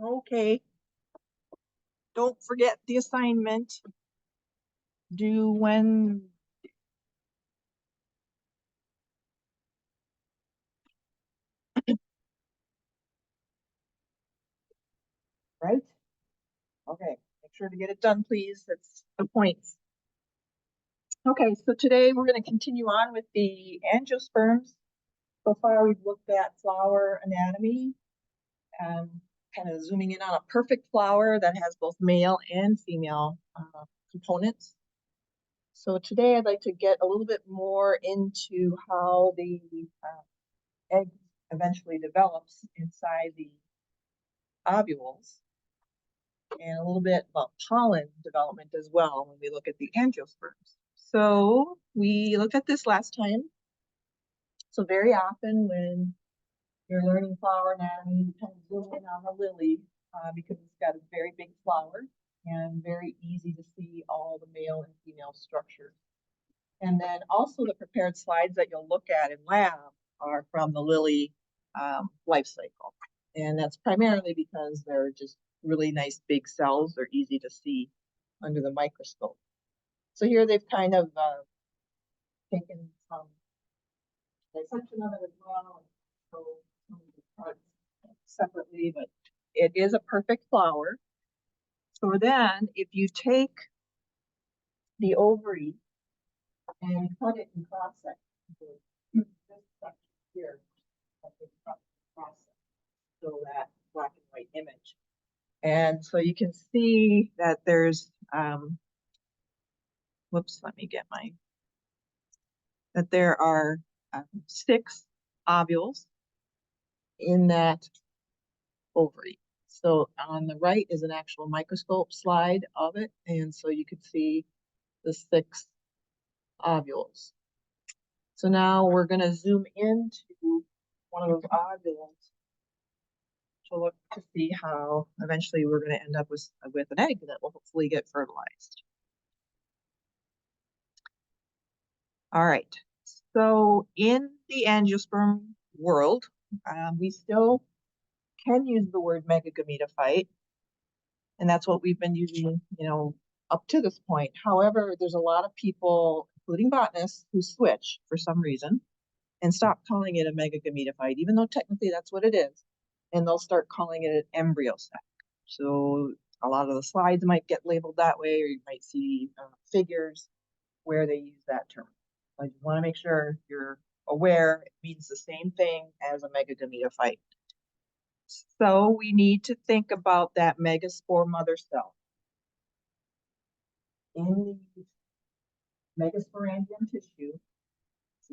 Okay. Don't forget the assignment. Due when? Right? Okay. Make sure to get it done, please. That's the points. Okay, so today we're going to continue on with the angiosperms. So far, we've looked at flower anatomy and kind of zooming in on a perfect flower that has both male and female components. So today I'd like to get a little bit more into how the egg eventually develops inside the ovules, and a little bit about pollen development as well when we look at the angiosperms. So we looked at this last time. So very often when you're learning flower anatomy, you kind of zoom in on the lily because it's got a very big flower and very easy to see all the male and female structures. And then also the prepared slides that you'll look at in lab are from the lily life cycle. And that's primarily because they're just really nice big cells. They're easy to see under the microscope. So here they've kind of taken some dissection of it as well. So some of the parts separately, but it is a perfect flower. So then if you take the ovary and cut it in cross sections, this section here, so that black and white image. And so you can see that there's, whoops, let me get that there are 6 ovules in that ovary. So on the right is an actual microscope slide of it. And so you could see the 6 ovules. So now we're going to zoom into one of those ovules to look to see how eventually we're going to end up with an egg that will hopefully get fertilized. All right. So in the angiosperm world, we still can use the word megagametophyte, and that's what we've been using, up to this point. However, there's a lot of people, including botanists, who switch for some reason and stop calling it a megagametophyte, even though technically that's what it is, and they'll start calling it an embryosac. So a lot of the slides might get labeled that way, or you might see figures where they use that term. I just want to make sure you're aware it means the same thing as a megagametophyte. So we need to think about that megaspore mother cell. In the megasporangium tissue,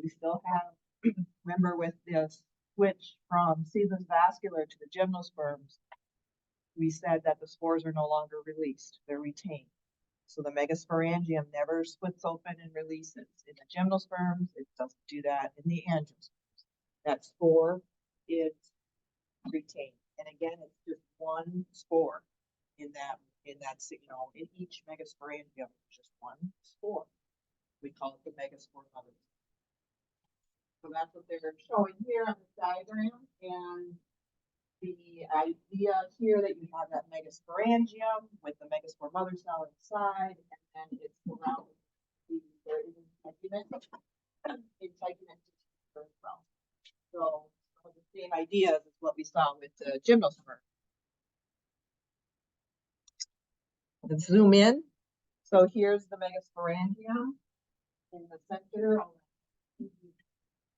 we still have, remember with this switch from seedless vascular to the gymnosperms, we said that the spores are no longer released, they're retained. So the megasporangium never splits open and releases. In the gymnosperms, it doesn't do that. In the angiosperms, that spore is retained. And again, it's just one spore in each megasporangium, just one spore. We call it the megaspore mother. So that's what they're showing here on this diagram. And the idea here that you have that megasporangium with the megaspore mother cell inside, and then it's surrounded there is integument as well. So the same ideas as what we saw with the gymnosperm. Let's zoom in. So here's the megasporangium in the center.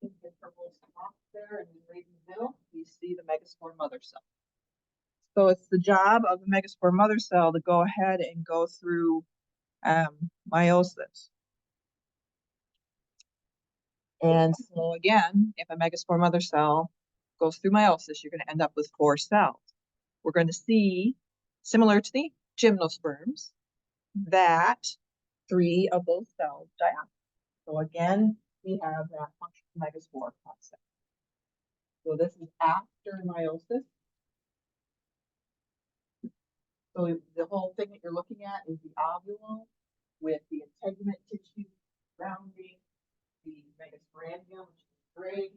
The purple spot there, and right in the middle, you see the megaspore mother cell. So it's the job of the megaspore mother cell to go ahead and go through meiosis. And so again, if a megaspore mother cell goes through meiosis, you're going to end up with 4 cells. We're going to see, similar to the gymnosperms, that 3 of those cells die out. So again, we have that functional megaspore concept. So this is after meiosis. So the whole thing that you're looking at is the ovule with the integument tissue surrounding the megasporangium, which is gray.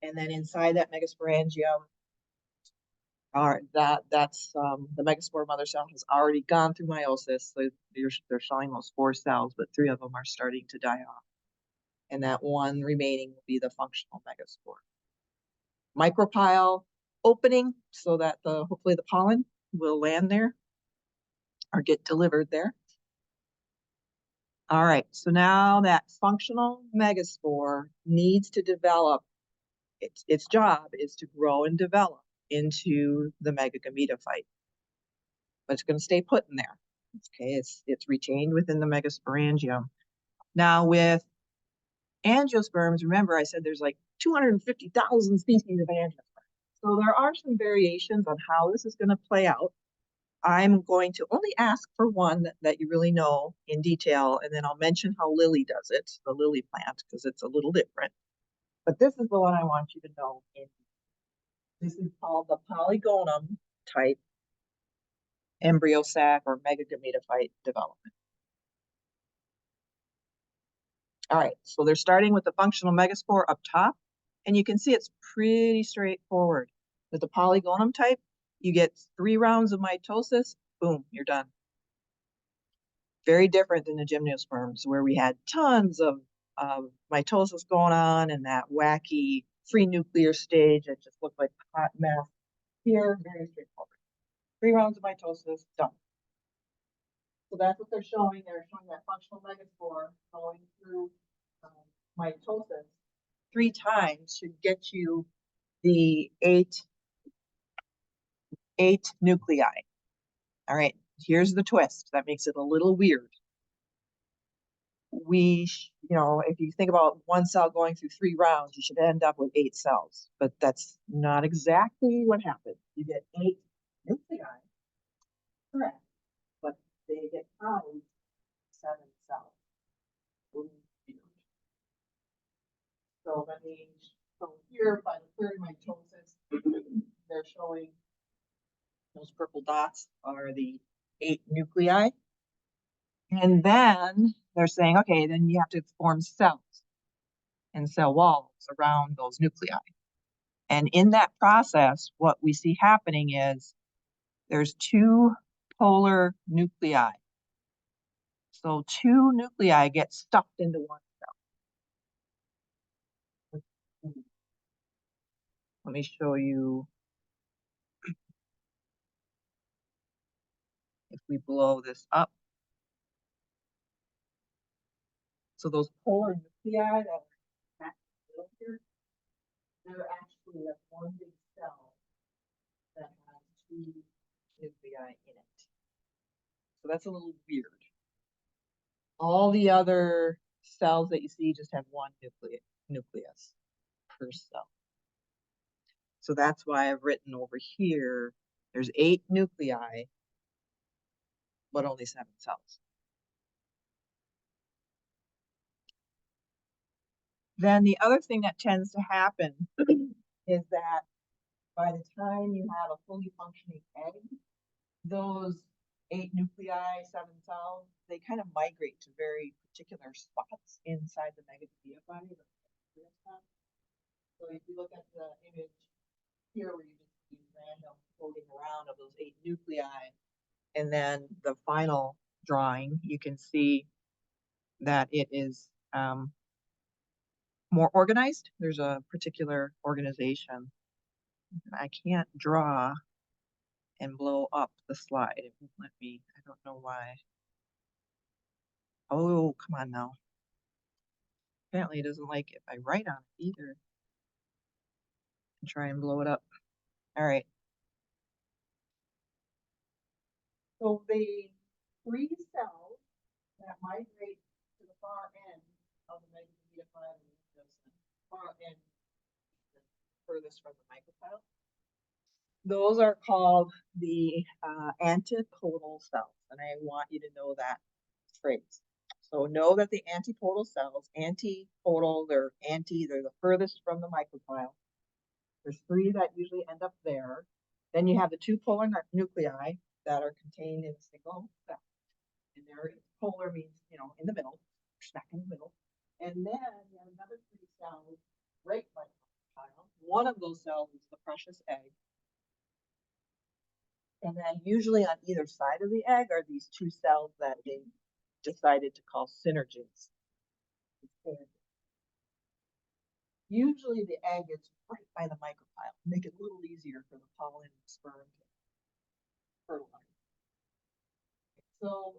And then inside that megasporangium, All right, that's the megaspore mother cell has already gone through meiosis, so they're showing those 4 cells, but 3 of them are starting to die off. And that one remaining will be the functional megaspore. Micropyle opening so that hopefully the pollen will land there or get delivered there. All right, so now that functional megaspore needs to develop, its job is to grow and develop into the megagametophyte. But it's going to stay put in there. Okay, it's retained within the megasporangium. Now with angiosperms, remember I said there's like 250,000 species of angiosperms. So there are some variations on how this is going to play out. I'm going to only ask for one that you really know in detail, and then I'll mention how lily does it, the lily plant, because it's a little different. But this is the one I want you to know. This is called the polygonum type embryo sac or megagametophyte development. All right, so they're starting with the functional megaspore up top, and you can see it's pretty straightforward. With the polygonum type, you get 3 rounds of mitosis, boom, you're done. Very different than the gymnosperms, where we had tons of mitosis going on and that wacky free nuclear stage that just looked like a hot mess. Here, very straightforward. 3 rounds of mitosis, done. So that's what they're showing. They're showing that functional megaspore going through mitosis 3 times should get you the 8 nuclei. All right, here's the twist that makes it a little weird. If you think about 1 cell going through 3 rounds, you should end up with 8 cells, but that's not exactly what happens. You get 8 nuclei, correct, but they get housed 7 cells. So that means, so here by the 3rd mitosis, they're showing those purple dots are the 8 nuclei. And then they're saying, okay, then you have to form cells and cell walls around those nuclei. And in that process, what we see happening is there's 2 polar nuclei. So 2 nuclei get stuffed into 1 cell. Let me show you. If we blow this up. So those polar nuclei that are back in the middle here, they're actually that one big cell that has 2 nuclei in it. So that's a little weird. All the other cells that you see just have 1 nucleus per cell. So that's why I've written over here, there's 8 nuclei, but only 7 cells. Then the other thing that tends to happen is that by the time you have a fully functioning egg, those 8 nuclei, 7 cells, they kind of migrate to very particular spots inside the megagametophyte. So if you look at the image here where you just see random floating around of those 8 nuclei, and then the final drawing, you can see that it is more organized. There's a particular organization. I can't draw and blow up the slide. It won't let me. I don't know why. Oh, come on now. Apparently it doesn't like if I write on it either. And try and blow it up. All right. So the 3 cells that migrate to the far end of the megagametophyte, far end, the furthest from the micropyle, those are called the antipodal cells, and I want you to know that phrase. So know that the antipodal cells, antipodal, they're the furthest from the micropyle. There's 3 that usually end up there. Then you have the 2 polar nuclei that are contained in a single cell. And there, polar means, in the middle, smack in the middle. And then you have another 3 cells right by the micropyle. One of those cells is the precious egg. And then usually on either side of the egg are these two cells that they decided to call synergids. Usually the egg is right by the micropyle, make it a little easier for the pollen and sperm to fertilize. So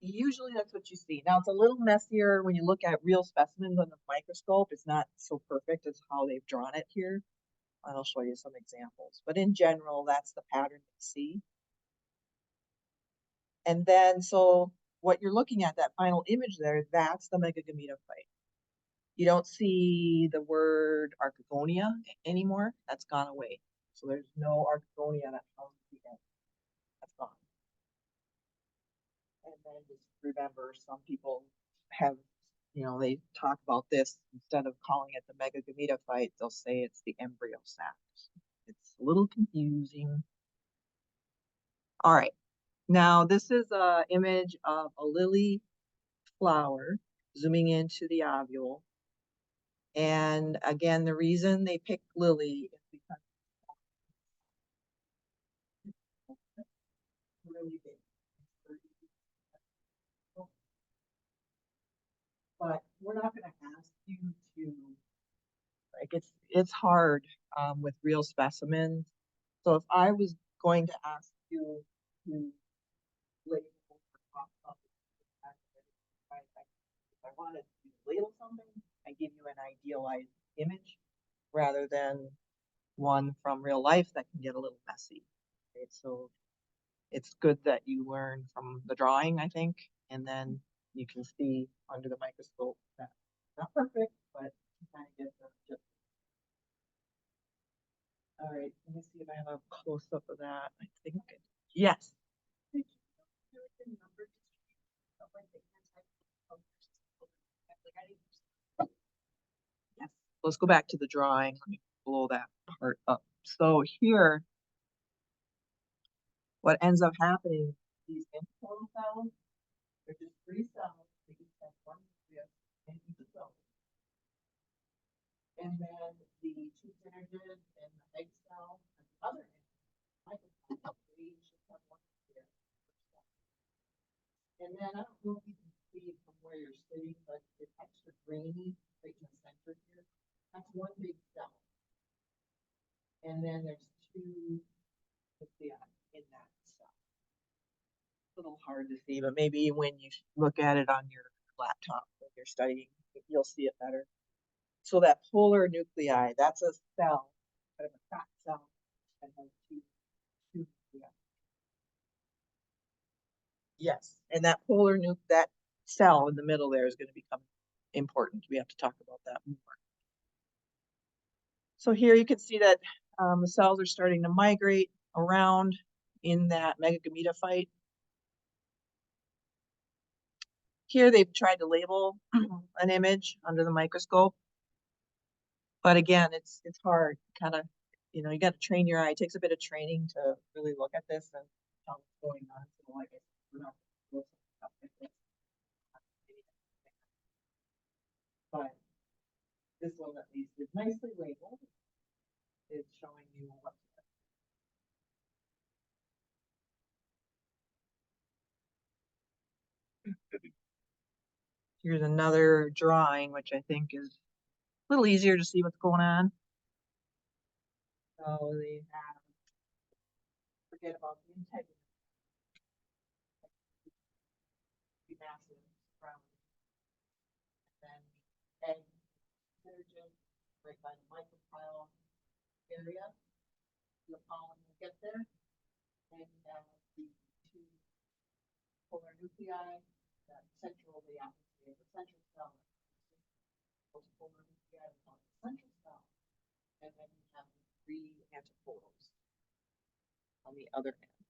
usually that's what you see. Now it's a little messier when you look at real specimens on the microscope. It's not so perfect as how they've drawn it here. I'll show you some examples. But in general, that's the pattern you see. And then, so what you're looking at, that final image there, that's the megagametophyte. You don't see the word archegonia anymore. That's gone away. So there's no archegonia that houses the egg. That's gone. And then just remember, some people have, they talk about this instead of calling it the megagametophyte, they'll say it's the embryo sac. It's a little confusing. All right. Now, this is an image of a lily flower zooming into the ovule. And again, the reason they picked lily is because it's really big. But we're not going to ask you to, like, it's hard with real specimens. So if I was going to ask you to label or talk about if I wanted to label something, I give you an idealized image rather than one from real life that can get a little messy. Okay, so it's good that you learn from the drawing, I think, and then you can see under the microscope that it's not perfect, but you kind of get the gist. All right, let me see if I have a close up of that. I think, yes. Yes. Let's go back to the drawing. Let me blow that part up. So here, what ends up happening, these intertotal cells, they're just three cells. They each have one nucleus and each cell. And then the two synergids and the egg cell on the other end, they each have one nucleus. And then I don't know if you can see from where you're sitting, but it's extra grainy right in the center here. That's one big cell. And then there's two nuclei in that cell. A little hard to see, but maybe when you look at it on your laptop when you're studying, you'll see it better. So that polar nuclei, that's a cell, kind of a fat cell that has two nuclei. Yes, and that that cell in the middle there is going to become important. We have to talk about that more. So here you can see that the cells are starting to migrate around in that megagametophyte. Here they've tried to label an image under the microscope. But again, it's hard, kind of, you got to train your eye. It takes a bit of training to really look at this and tell what's going on. So like I said, we're not going to stuff like this. But this one at least is nicely labeled. It's showing you what Here's another drawing, which I think is a little easier to see what's going on. So they have, forget about the integrity. Massive from, and then egg synergid right by the micropyle area. The pollen will get there, and you have the two polar nuclei that central the atmosphere, the central cell. Those polar nuclei on the central cell, and then you have the three antipodals on the other end.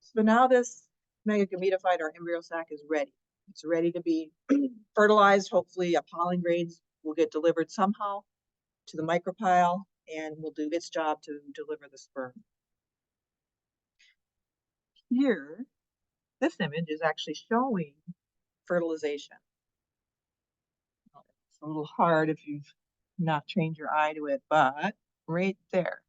So now this megagametophyte or embryo sac is ready. It's ready to be fertilized. Hopefully a pollen grains will get delivered somehow to the micropyle and will do its job to deliver the sperm. Here, this image is actually showing fertilization. It's a little hard if you've not trained your eye to it, but right there.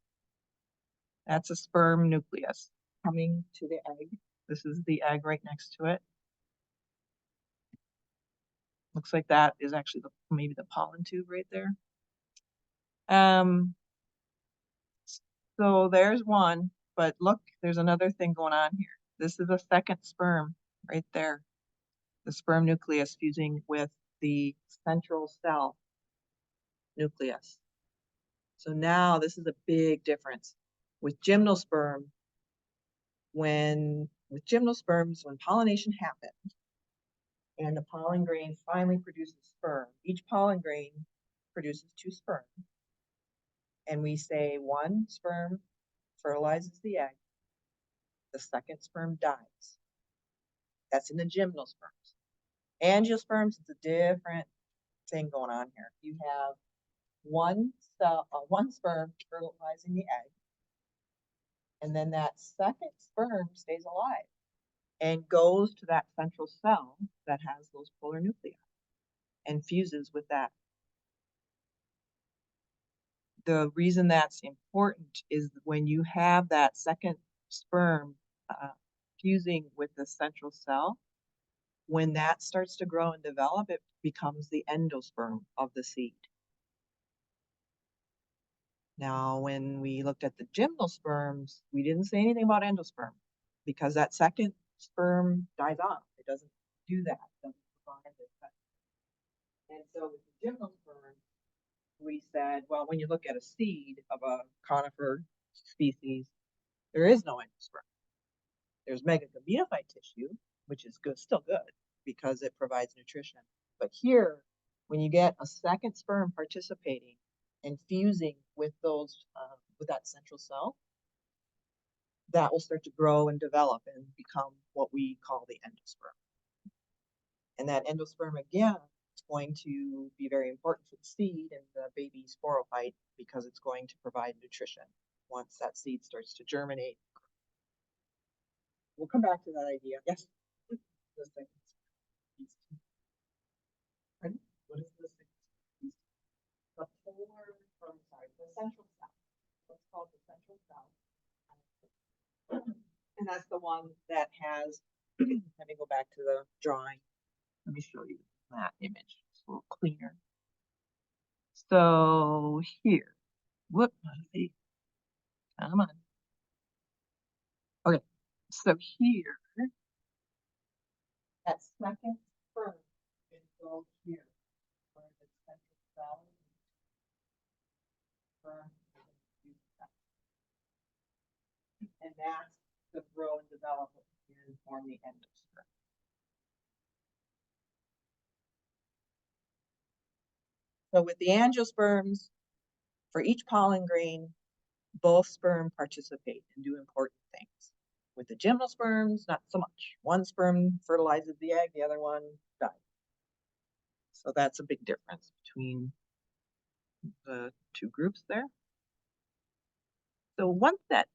That's a sperm nucleus coming to the egg. This is the egg right next to it. Looks like that is actually maybe the pollen tube right there. So there's one, but look, there's another thing going on here. This is a second sperm right there. The sperm nucleus fusing with the central cell nucleus. So now this is a big difference. With gymnosperms, when pollination happens and the pollen grain finally produces sperm, each pollen grain produces 2 sperm. And we say one sperm fertilizes the egg, the second sperm dies. That's in the gymnosperms. Angiosperms, it's a different thing going on here. You have one sperm fertilizing the egg, and then that second sperm stays alive and goes to that central cell that has those polar nuclei and fuses with that. The reason that's important is when you have that second sperm fusing with the central cell, when that starts to grow and develop, it becomes the endosperm of the seed. Now, when we looked at the gymnosperms, we didn't say anything about endosperm because that second sperm dies off. It doesn't do that. It doesn't provide it. And so with the gymnosperm, we said, well, when you look at a seed of a conifer species, there is no endosperm. There's megagametophyte tissue, which is good, still good, because it provides nutrition. But here, when you get a second sperm participating and fusing with those with that central cell, that will start to grow and develop and become what we call the endosperm. And that endosperm, again, is going to be very important for the seed and the baby sporophyte because it's going to provide nutrition once that seed starts to germinate. We'll come back to that idea. Yes. The second piece. Pardon? What is the second piece? The central cell. What's called the central cell. And that's the one that has, let me go back to the drawing. Let me show you that image. It's a little cleaner. So here, whoop, come on. Okay, so here, that second sperm is go here, where the central cell and that's the grow and develop and form the endosperm. So with the angiosperms, for each pollen grain, both sperm participate and do important things. With the gymnosperms, not so much. One sperm fertilizes the egg, the other one dies. So that's a big difference between the 2 groups there. So once that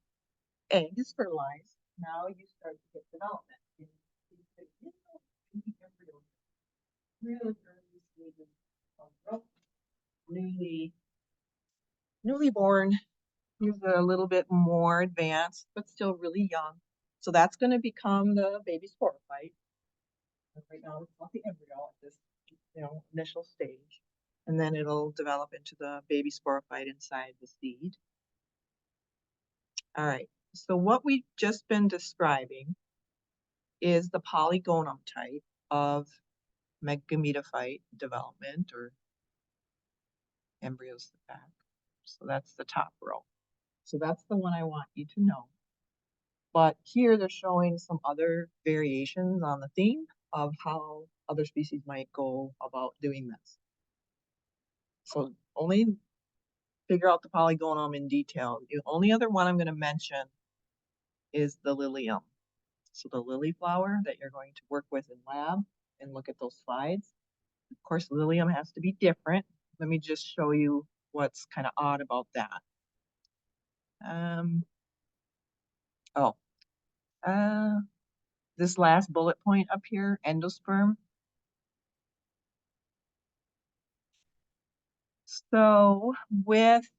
egg is fertilized, now you start to get development. Really early stages of growth. Newly born, he's a little bit more advanced, but still really young. So that's going to become the baby sporophyte. Right now, it's not the embryo at this, initial stage, and then it'll develop into the baby sporophyte inside the seed. All right. So what we've just been describing is the polygonum type of megametophyte development or embryos back. So that's the top row. So that's the one I want you to know. But here they're showing some other variations on the theme of how other species might go about doing this. So only figure out the polygonum in detail. The only other one I'm going to mention is the lilium. So the lily flower that you're going to work with in lab and look at those slides. Of course, lilium has to be different. Let me just show you what's kind of odd about that. This last bullet point up here, endosperm. So with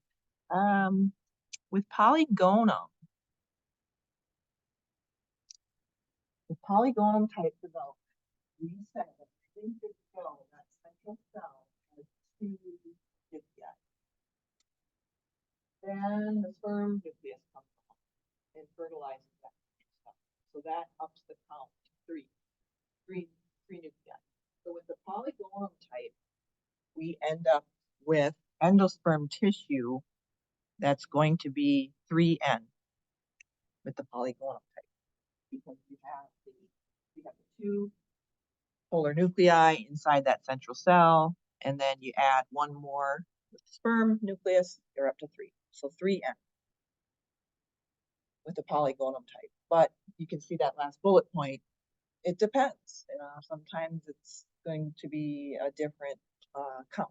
polygonum, The polygonum type development. We said that everything could go, that central cell has two nuclei. Then the sperm nucleus comes along and fertilizes that cell. So that ups the count to three nuclei. So with the polygonum type, we end up with endosperm tissue that's going to be 3N with the polygonum type, because you have the two polar nuclei inside that central cell, and then you add one more with the sperm nucleus, you're up to 3. So 3N with the polygonum type. But you can see that last bullet point, it depends. Sometimes it's going to be a different count.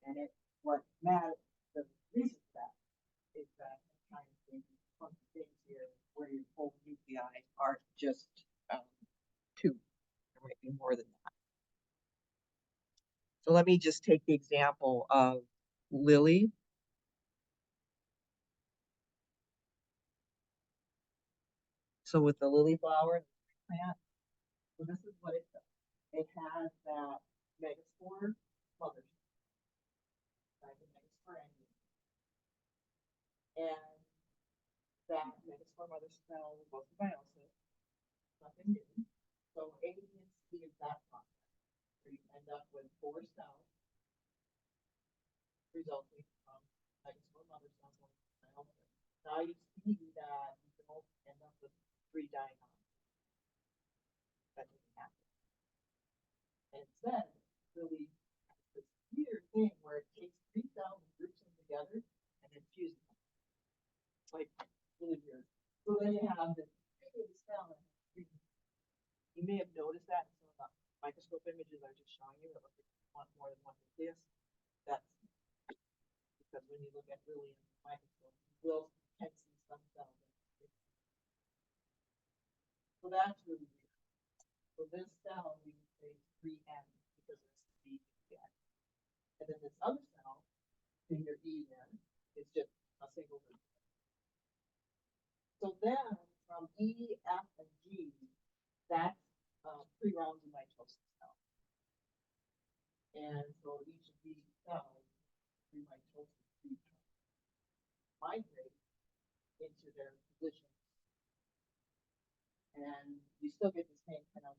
And what matters, the reason for that is that sometimes there's some things here where your whole nuclei aren't just 2. There might be more than that. So let me just take the example of lily. So with the lily flower plant, so this is what it does. It has that megaspore mother, right? The megaspore Angios. And that megaspore mother cell goes to meiosis, nothing new. So A, B, and C is that process, where you end up with 4 cells resulting from megaspore mother cells going to meiosis. Now you see that you don't end up with 3 dying on. That doesn't happen. And instead, really this weird thing where it takes 3 cells and groups them together and then fuses them. It's like really weird. So then you have this big cell. You may have noticed that in some of the microscope images I was just showing you that look like more than one nucleus. That's because when you look at lily in the microscope, you will can see some cells. So that's really weird. So this cell we would say 3N because it's the nuclei. And then this other cell, figure E there, is just a single nucleus. So then from E, F, and G, that's 3 rounds of mitosis cells. And so each of these cells, through mitosis, migrate into their positions. And you still get the same kind of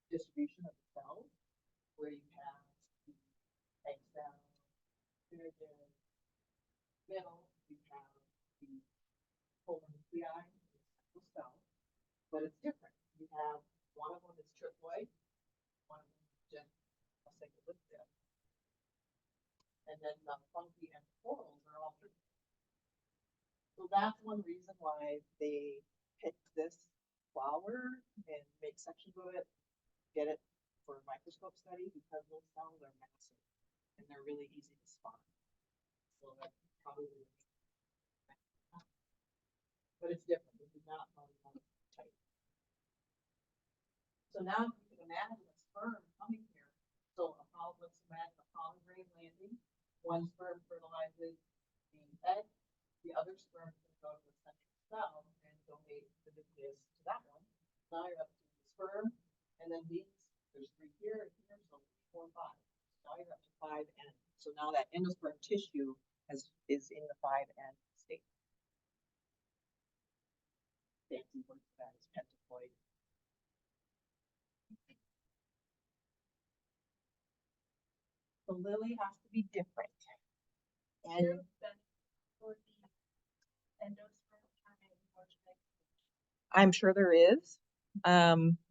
distribution of the cells, where you have the egg cell, pyramid, middle, you have the polar nuclei, the central cell, but it's different. You have one of them is triploid, one of them is just a single nucleus, and then the fungi and portals are all triploid. So that's one reason why they picked this flower and make sections of it, get it for a microscope study, because those cells are massive and they're really easy to spot. So that's probably, but it's different. This is not polygonal type. So now you can imagine a sperm coming here. So let's imagine a pollen grain landing. One sperm fertilizes the egg, the other sperm can go to the central cell and donate the nucleus to that one. Now you're up to the sperm, and then these, there's 3 here and here, so 4 and 5. Now you're up to 5N. So now that endosperm tissue is in the 5N state. Fancy word for that is pentaploid. So lily has to be different. And I'm sure there is.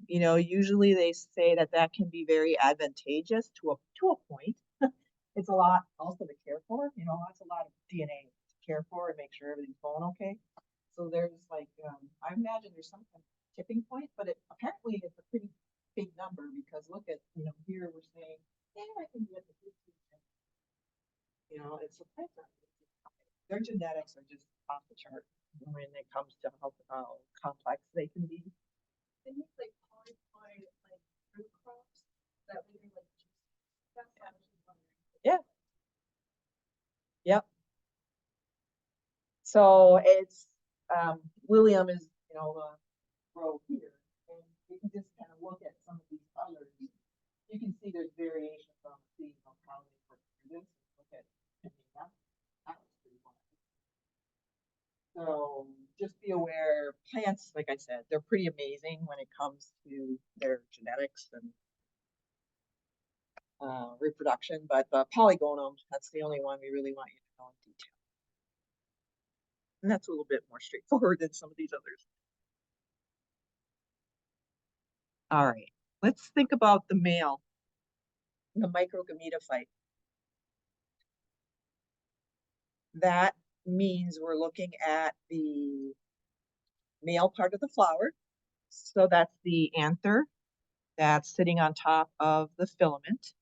Usually they say that can be very advantageous to a point. It's a lot also to care for. That's a lot of DNA to care for and make sure everything's going okay. So there's like, I imagine there's some kind of tipping point, but apparently it's a pretty big number, because look at, here we're saying, I can get the 15. It's a plants are, their genetics are just off the chart when it comes to how complex they can be. They make like polyploid, like fruit crops that we do like juice. That's what I was wondering. Yeah. Yep. So it's Lilium is the grow here. And you can just kind of look at some of these colors. You can see there's variation from seasonal how they work through this. Look at, I mean, that was pretty fun. So just be aware, plants, like I said, they're pretty amazing when it comes to their genetics and reproduction, but the polygonum, that's the only one we really want you to know in detail. And that's a little bit more straightforward than some of these others. All right, let's think about the male, the microgametophyte. That means we're looking at the male part of the flower. So that's the anther that's sitting on top of the filament.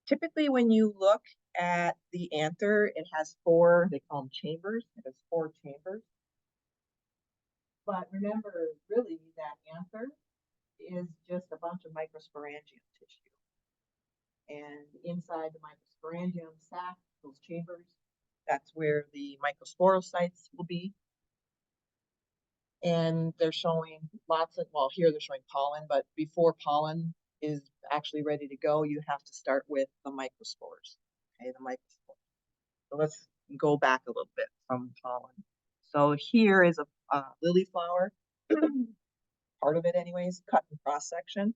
Typically, when you look at the anther, it has four, they call them chambers. It has four chambers. But remember, really, that anther is just a bunch of microsporangium tissue. And inside the microsporangium sac, those chambers, that's where the microsporocytes will be. And they're showing lots of, well, here they're showing pollen, but before pollen is actually ready to go, you have to start with the microspores. Okay, the microspores. So let's go back a little bit from pollen. So here is a lily flower, part of it anyways, cut in cross section.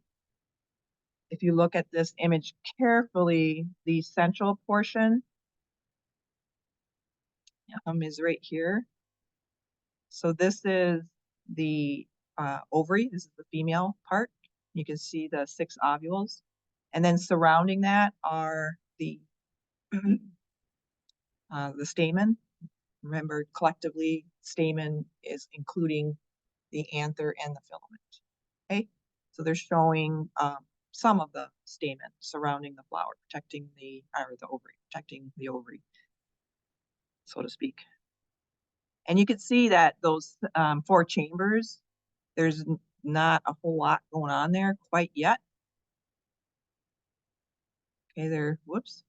If you look at this image carefully, the central portion is right here. So this is the ovary. This is the female part. You can see the 6 ovules. And then surrounding that are the stamen. Remember, collectively, stamen is including the anther and the filament. Okay, so they're showing some of the stamen surrounding the flower, protecting the ovary, protecting the ovary, so to speak. And you can see that those 4 chambers, there's not a whole lot going on there quite yet. Okay, there, whoops.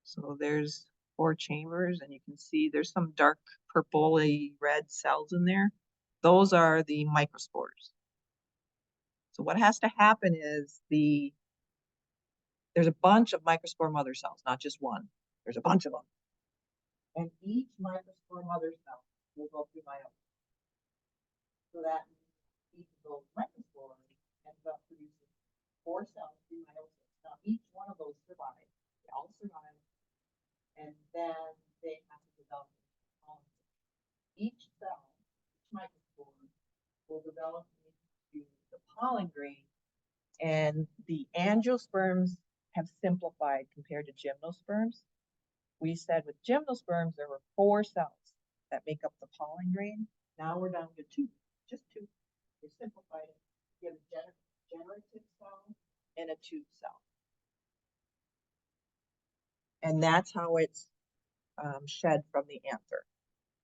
So there's 4 chambers, and you can see there's some dark purpley red cells in there. Those are the microspores. So what has to happen is there's a bunch of microspore mother cells, not just one. There's a bunch of them. And each microspore mother cell will go through meiosis. So that means each of those microspores ends up producing 4 cells through meiosis. Now each one of those survive. They all survive. And then they have to develop pollen. Each cell, each microspore, will develop into the pollen grain. And the angiosperms have simplified compared to gymnosperms. We said with gymnosperms, there were 4 cells that make up the pollen grain. Now we're down to 2, just 2. They simplified it. You have a generative cell and a tube cell. And that's how it's shed from the anther.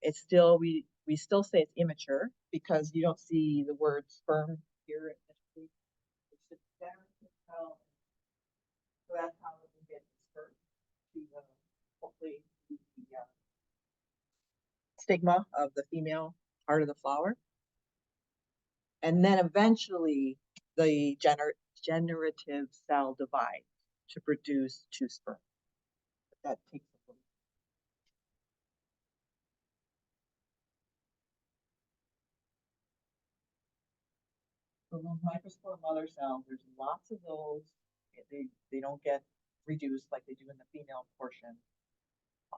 It's still, we still say it's immature because you don't see the word sperm here. It's a generative cell. So that's how we get dispersed to the, hopefully, the stigma of the female part of the flower. And then eventually the generative cell divides to produce 2 sperm. But that takes a little. So those microspore mother cells, there's lots of those. They don't get reduced like they do in the female portion.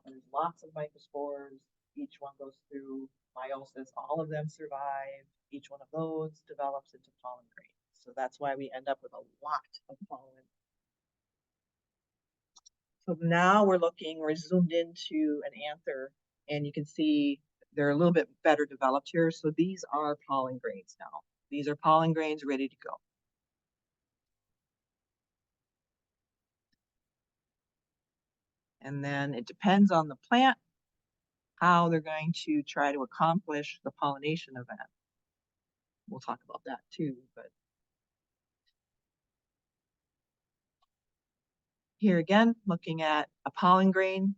There's lots of microspores. Each one goes through meiosis. All of them survive. Each one of those develops into pollen grain. So that's why we end up with a lot of pollen. So now we're zoomed into an anther, and you can see they're a little bit better developed here. So these are pollen grains now. These are pollen grains ready to go. And then it depends on the plant how they're going to try to accomplish the pollination event. We'll talk about that too, but here again, looking at a pollen grain.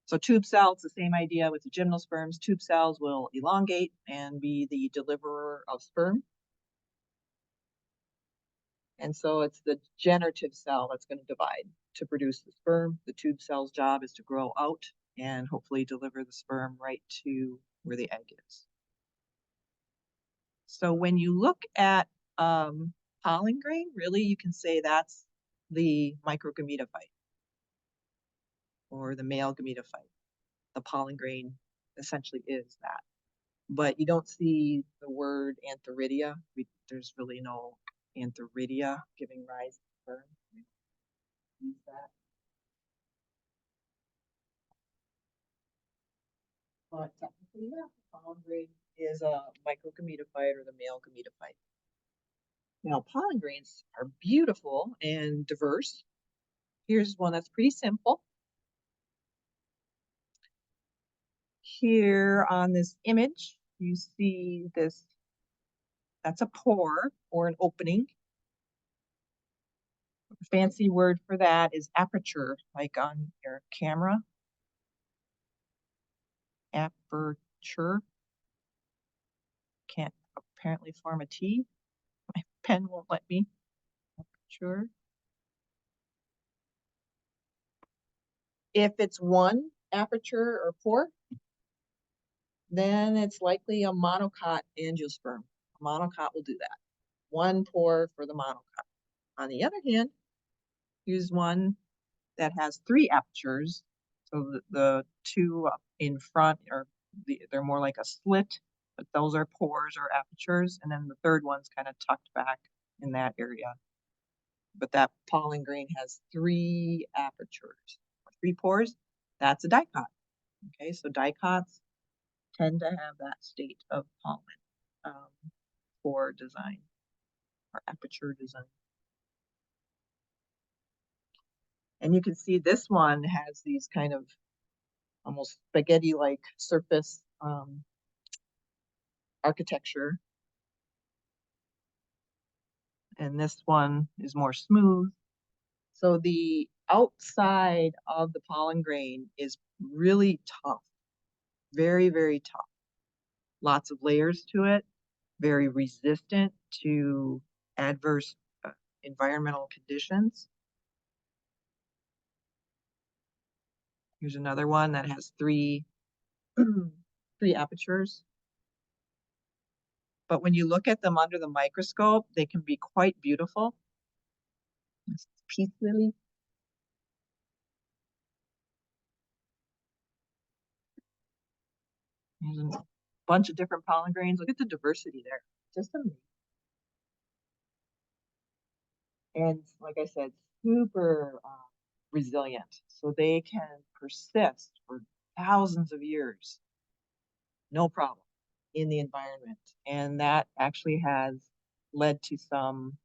So tube cells, the same idea with the gymnosperms. Tube cells will elongate and be the deliverer of sperm. And so it's the generative cell that's going to divide to produce the sperm. The tube cell's job is to grow out and hopefully deliver the sperm right to where the egg is. So when you look at pollen grain, really you can say that's the microgametophyte or the male gametophyte. The pollen grain essentially is that. But you don't see the word antheridia. There's really no antheridia giving rise to sperm. Use that. But technically, yeah, pollen grain is a microgametophyte or the male gametophyte. Now, pollen grains are beautiful and diverse. Here's one that's pretty simple. Here on this image, you see this, that's a pore or an opening. The fancy word for that is aperture, like on your camera. Aperture. Can't apparently form a T. My pen won't let me. Aperture. If it's one aperture or pore, then it's likely a monocot angiosperm. A monocot will do that. One pore for the monocot. On the other hand, use one that has three apertures. So the two in front are they're more like a slit, but those are pores or apertures, and then the third one's kind of tucked back in that area. But that pollen grain has three apertures, three pores. That's a dicot. Okay, so dicots tend to have that state of pollen pore design or aperture design. And you can see this one has these kind of almost spaghetti-like surface architecture. And this one is more smooth. So the outside of the pollen grain is really tough, very, very tough. Lots of layers to it, very resistant to adverse environmental conditions. Here's another one that has three apertures. But when you look at them under the microscope, they can be quite beautiful. This is peace lily. There's a bunch of different pollen grains. Look at the diversity there. Just amazing. And like I said, super resilient. So they can persist for thousands of years, no problem, in the environment. And that actually has led to some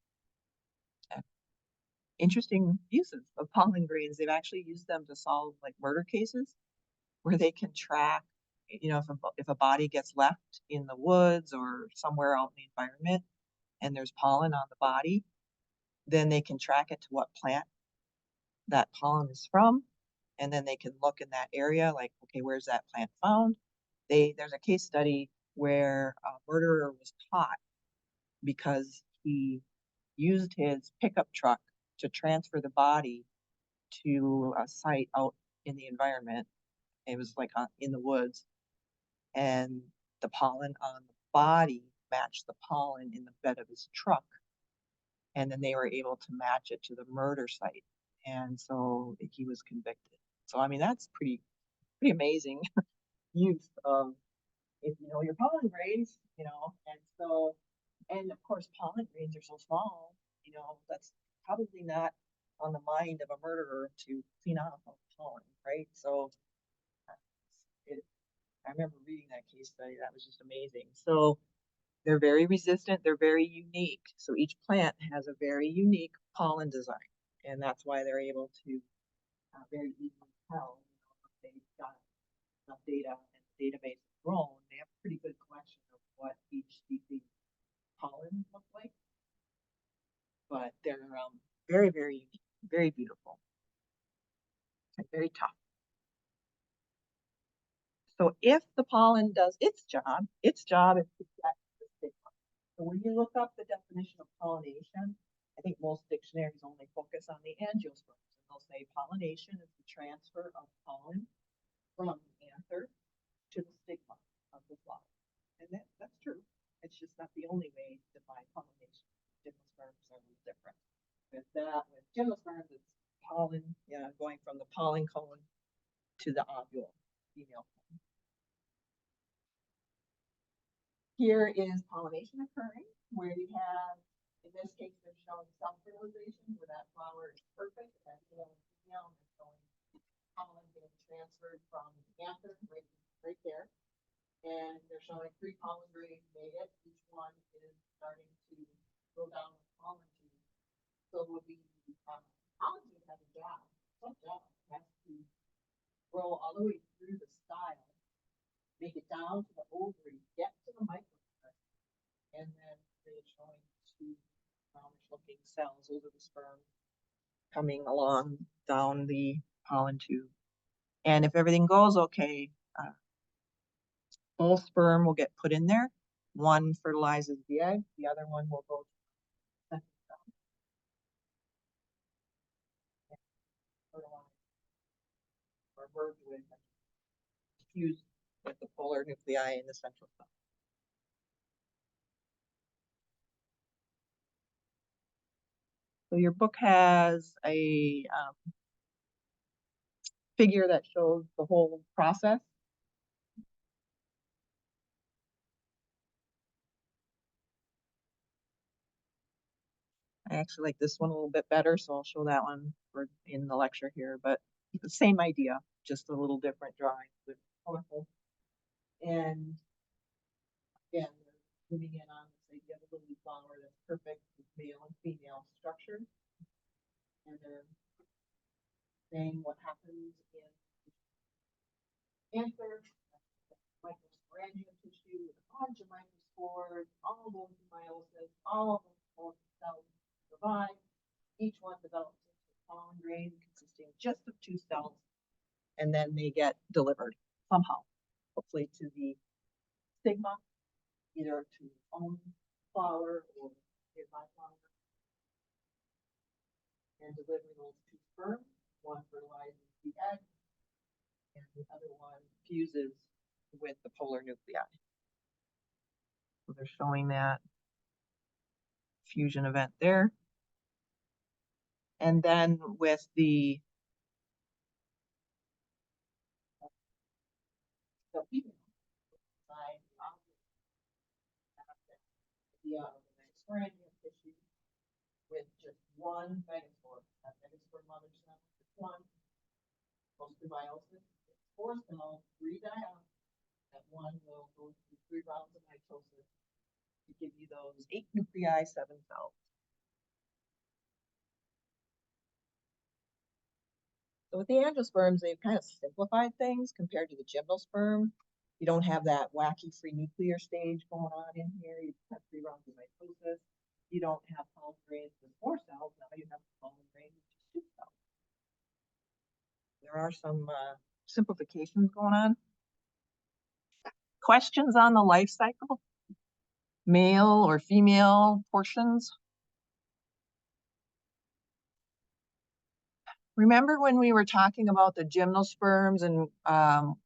interesting uses of pollen grains. They've actually used them to solve like murder cases where they can track, you know, if a body gets left in the woods or somewhere out in the environment and there's pollen on the body, then they can track it to what plant that pollen is from. And then they can look in that area, like, okay, where's that plant found? There's a case study where a murderer was caught because he used his pickup truck to transfer the body to a site out in the environment. It was like in the woods, and the pollen on the body matched the pollen in the bed of his truck. And then they were able to match it to the murder site. And so he was convicted. So, I mean, that's pretty amazing use of, if you know your pollen grains, you know, and so, and of course, pollen grains are so small, you know, that's probably not on the mind of a murderer to clean off all the pollen, right? So, I remember reading that case study. That was just amazing. So, they're very resistant. They're very unique. So each plant has a very unique pollen design, and that's why they're able to very easily tell, you know, if they've got enough data and the database has grown. They have a pretty good collection of what each species pollen looks like. But they're very, very unique, very beautiful, and very tough. So if the pollen does its job is to get the stigma. So when you look up the definition of pollination, I think most dictionaries only focus on the angiosperms. And they'll say pollination is the transfer of pollen from the anther to the stigma of the flower. And that's true. It's just not the only way to define pollination. Gymnosperms are a little different. With gymnosperms, it's pollen, going from the pollen cone to the ovule, female cone. Here is pollination occurring, where you have, in this case, they're showing self-fertilization, where that flower is perfect, and male and female, and they're showing pollen being transferred from the anther right there. And they're showing 3 pollen grains made it. Each one is starting to go down the pollen tube. So the pollen tube has a job. Some job has to grow all the way through the style, make it down to the ovary, get to the microscope, and then they're showing 2 brownish-looking cells. Those are the sperm coming along down the pollen tube. And if everything goes okay, both sperm will get put in there. One fertilizes the egg, the other one will go to the second cell. Fertilize or merge with, fuse with the polar nuclei in the central cell. So your book has a figure that shows the whole process. I actually like this one a little bit better, so I'll show that one in the lecture here, but the same idea, just a little different drawing with colorful. And again, we're moving in on this idea of a lily flower that's perfect with male and female structure. And they're saying what happens in anther, microsporangium tissue, a bunch of microspores, all those meiosis, all of those cells survive. Each one develops into a pollen grain consisting just of 2 cells, and then they get delivered somehow, hopefully to the stigma, either to its own flower or nearby flower, and deliver those 2 sperm. One fertilizes the egg, and the other one fuses with the polar nuclei. So they're showing that fusion event there. And then with the female side, the microsporangium tissue with just 1 megaspore. That megaspore mother cell, just 1. Goes through meiosis, 4 cells, 3 die out. That 1 will go through 3 rounds of mitosis to give you those 8 nuclei, 7 cells. So with the angiosperms, they've kind of simplified things compared to the gymnosperm. You don't have that wacky free nuclear stage going on in here. You have 3 rounds of mitosis. You don't have pollen grains with 4 cells. Now you have pollen grains with 2 cells. There are some simplifications going on. Questions on the life cycle? Male or female portions? Remember when we were talking about the gymnosperms and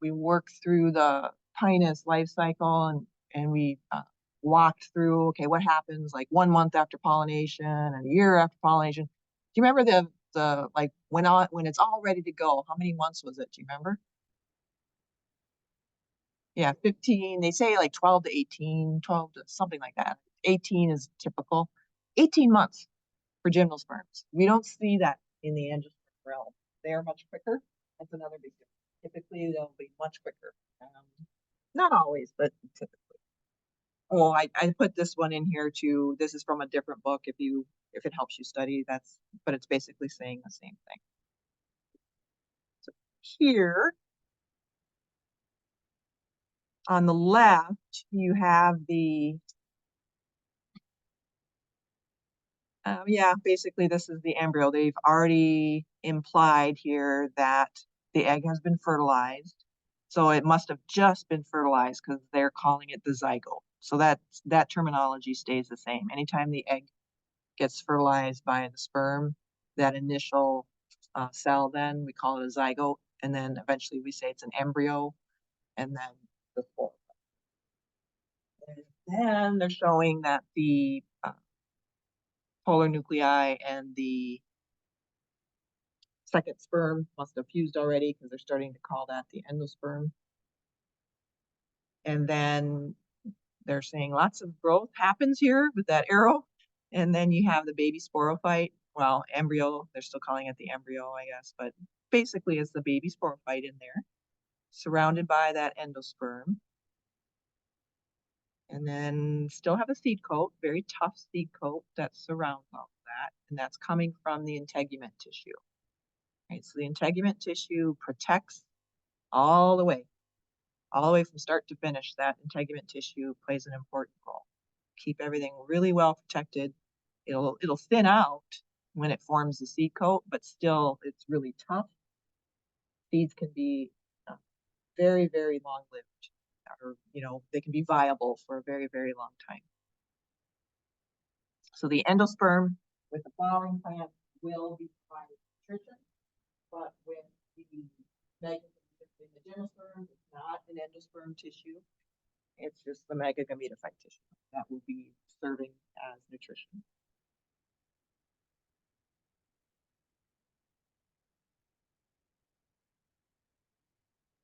we worked through the pinus life cycle and we walked through, okay, what happens like 1 month after pollination and a year after pollination? Do you remember the like when it's all ready to go? How many months was it? Do you remember? Yeah, 15. They say like 12 to 18, 12 to something like that. 18 is typical. 18 months for gymnosperms. We don't see that in the angiosperm realm. They are much quicker. That's another big difference. Typically, they'll be much quicker. Not always, but typically. Oh, I put this one in here too. This is from a different book. If it helps you study, but it's basically saying the same thing. So here on the left, you have the basically this is the embryo. They've already implied here that the egg has been fertilized. So it must have just been fertilized because they're calling it the zygote. So that terminology stays the same. Anytime the egg gets fertilized by the sperm, that initial cell, then we call it a zygote, and then eventually we say it's an embryo, and then the spore. And then they're showing that the polar nuclei and the second sperm must have fused already because they're starting to call that the endosperm. And then they're saying lots of growth happens here with that arrow. And then you have the baby sporophyte. Well, embryo, they're still calling it the embryo, I guess, but basically it's the baby sporophyte in there, surrounded by that endosperm. And then still have a seed coat, very tough seed coat that surrounds all of that. And that's coming from the integument tissue. Right, so the integument tissue protects all the way from start to finish. That integument tissue plays an important role. Keep everything really well protected. It'll thin out when it forms the seed coat, but still it's really tough. Seeds can be very, very long-lived, or they can be viable for a very, very long time. So the endosperm with the flowering plant will be providing nutrition, but with the in the gymnosperm, it's not an endosperm tissue. It's just the megagametophyte tissue that will be serving as nutrition.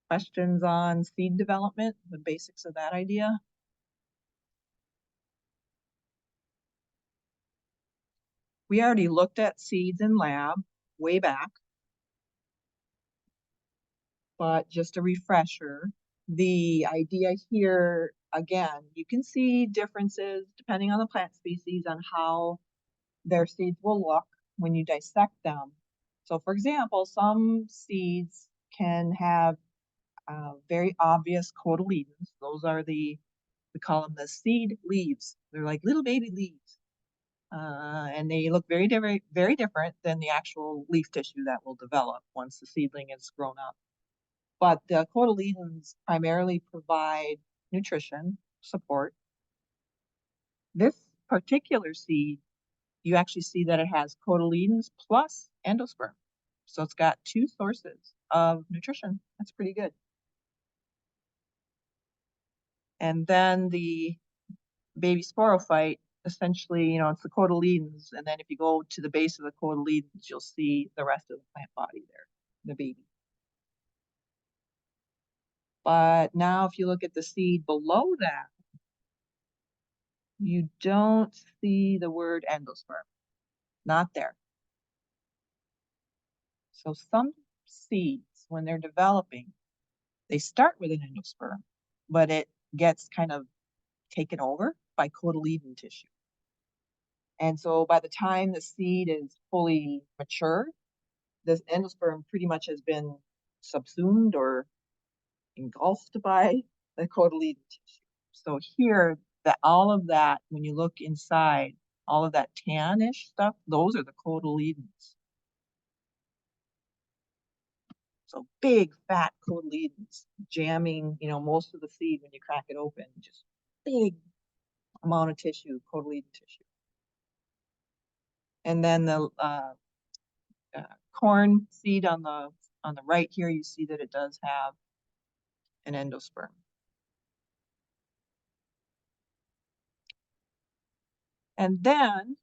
Questions on seed development, the basics of that idea? We already looked at seeds in lab way back, but just a refresher, the idea here, again, you can see differences depending on the plant species on how their seeds will look when you dissect them. So for example, some seeds can have very obvious cotyledons. Those are we call them the seed leaves. They're like little baby leaves. And they look very different than the actual leaf tissue that will develop once the seedling is grown up. But the cotyledons primarily provide nutrition support. This particular seed, you actually see that it has cotyledons plus endosperm. So it's got two sources of nutrition. That's pretty good. And then the baby sporophyte, essentially, it's the cotyledons. And then if you go to the base of the cotyledons, you'll see the rest of the plant body there, the baby. But now if you look at the seed below that, you don't see the word endosperm. Not there. So some seeds, when they're developing, they start with an endosperm, but it gets kind of taken over by cotyledon tissue. And so by the time the seed is fully mature, this endosperm pretty much has been subsumed or engulfed by the cotyledon tissue. So here, all of that, when you look inside, all of that tannish stuff, those are the cotyledons. So big, fat cotyledons jamming, most of the seed when you crack it open, just big amount of tissue, cotyledon tissue. And then the corn seed on the right here, you see that it does have an endosperm. And then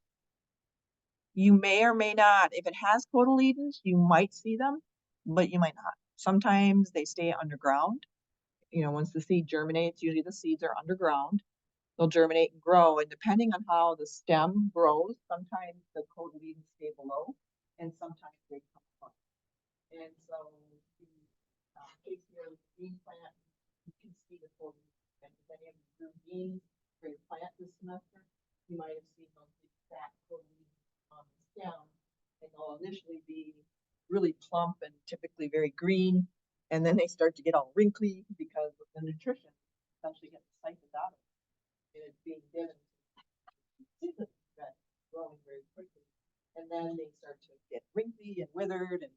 you may or may not, if it has cotyledons, you might see them, but you might not. Sometimes they stay underground. Once the seed germinates, usually the seeds are underground. They'll germinate and grow, and depending on how the stem grows, sometimes the cotyledons stay below, and sometimes they come up. And so, in case here with the bean plant, you can see the cotyledons. And if any of you grew beans for your plant this semester, you might have seen those big fat cotyledons on the stem, and they'll initially be really plump and typically very green, and then they start to get all wrinkly because of the nutrition essentially gets siphoned out of it. And it's being given that growing very quickly. And then they start to get wrinkly and withered, and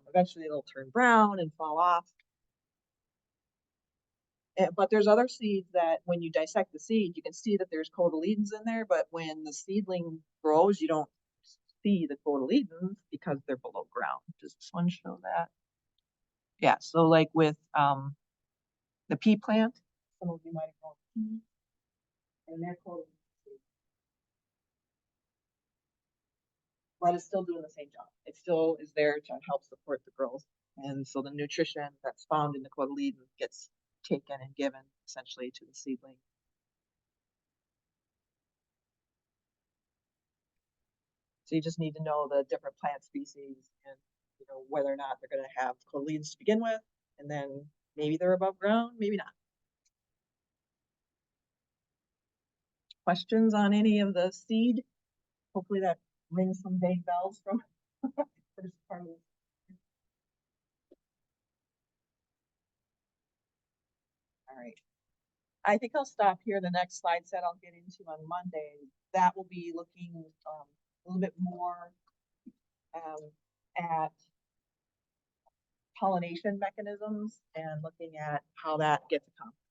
eventually they'll turn brown and fall off. But there's other seeds that when you dissect the seed, you can see that there's cotyledons in there, but when the seedling grows, you don't see the cotyledons because they're below ground. Does this one show that? Yeah, so like with the pea plant, some of you might have grown peas, and they're cotyledons, but it's still doing the same job. It still is there to help support the growth. And so the nutrition that's found in the cotyledon gets taken and given essentially to the seedling. So you just need to know the different plant species and whether or not they're going to have cotyledons to begin with, and then maybe they're above ground, maybe not. Questions on any of the seed? Hopefully that rings some vague bells from first part of this. All right. I think I'll stop here. The next slide set I'll get into on Monday. That will be looking a little bit more at pollination mechanisms and looking at how that gets accomplished.